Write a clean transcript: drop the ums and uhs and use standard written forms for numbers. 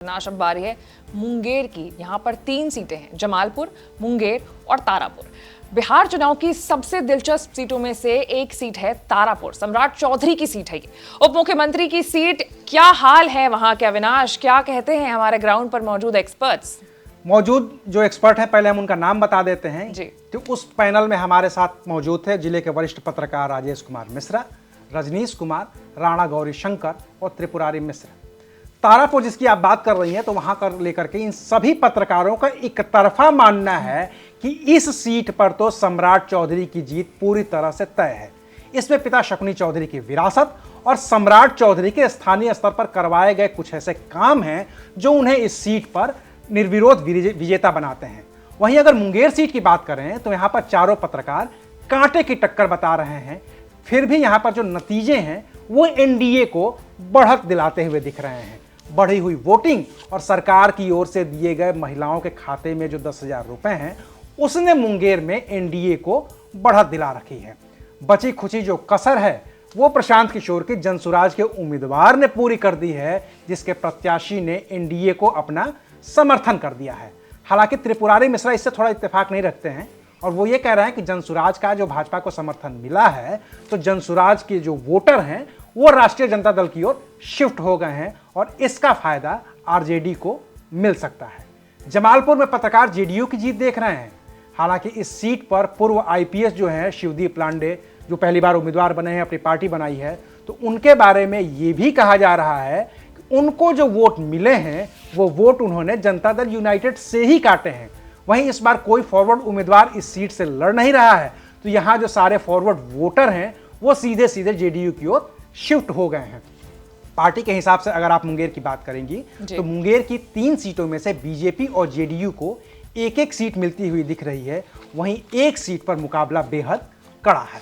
नाश अब बारी है मुंगेर की। यहाँ पर 3 सीटें हैं, जमालपुर, मुंगेर और तारापुर। बिहार चुनाव की सबसे दिलचस्प सीटों में से एक सीट है तारापुर। सम्राट चौधरी की सीट है ये, उप मुख्यमंत्री की सीट। क्या हाल है वहां के? अविनाश, क्या कहते हैं हमारे ग्राउंड पर मौजूद एक्सपर्ट्स? मौजूद जो एक्सपर्ट हैं, पहले हम उनका नाम बता देते हैं जी। तो उस पैनल में हमारे साथ मौजूद थे जिले के वरिष्ठ पत्रकार राजेश कुमार मिश्रा, रजनीश कुमार, राणा गौरी शंकर और त्रिपुरारी मिश्र। तारापुर जिसकी आप बात कर रही हैं, तो वहां कर लेकर के इन सभी पत्रकारों का एक तरफा मानना है कि इस सीट पर तो सम्राट चौधरी की जीत पूरी तरह से तय है। इसमें पिता शकुनी चौधरी की विरासत और सम्राट चौधरी के स्थानीय स्तर पर करवाए गए कुछ ऐसे काम हैं जो उन्हें इस सीट पर निर्विरोध विजेता बनाते हैं। वहीं अगर मुंगेर सीट की बात करें तो यहां पर चारों पत्रकार कांटे की टक्कर बता रहे हैं, फिर भी यहां पर जो नतीजे हैं वो एनडीए को बढ़त दिलाते हुए दिख रहे हैं। बढ़ी हुई वोटिंग और सरकार की ओर से दिए गए महिलाओं के खाते में जो 10,000 रुपए हैं, उसने मुंगेर में एनडीए को बढ़त दिला रखी है। बची खुची जो कसर है वो प्रशांत किशोर के जनसुराज के उम्मीदवार ने पूरी कर दी है, जिसके प्रत्याशी ने एनडीए को अपना समर्थन कर दिया है। हालांकि त्रिपुरारी मिश्रा इससे थोड़ा इत्तेफाक नहीं रखते हैं और वो ये कह रहे हैं कि जनसुराज का जो भाजपा को समर्थन मिला है, तो जनसुराज के जो वोटर हैं वो राष्ट्रीय जनता दल की ओर शिफ्ट हो गए हैं और इसका फायदा आरजेडी को मिल सकता है। जमालपुर में पत्रकार जेडीयू की जीत देख रहे हैं। हालांकि इस सीट पर पूर्व आईपीएस जो हैं शिवदीप लांडे, जो पहली बार उम्मीदवार बने हैं, अपनी पार्टी बनाई है, तो उनके बारे में ये भी कहा जा रहा है कि उनको जो वोट मिले हैं वो वोट उन्होंने जनता दल यूनाइटेड से ही काटे हैं। वहीं इस बार कोई फॉरवर्ड उम्मीदवार इस सीट से लड़ नहीं रहा है, तो यहाँ जो सारे फॉरवर्ड वोटर हैं वो सीधे सीधे जेडीयू की ओर शिफ्ट हो गए हैं। पार्टी के हिसाब से अगर आप मुंगेर की बात करेंगी तो मुंगेर की 3 सीटों में से बीजेपी और जेडीयू को एक एक सीट मिलती हुई दिख रही है। वहीं एक सीट पर मुकाबला बेहद कड़ा है।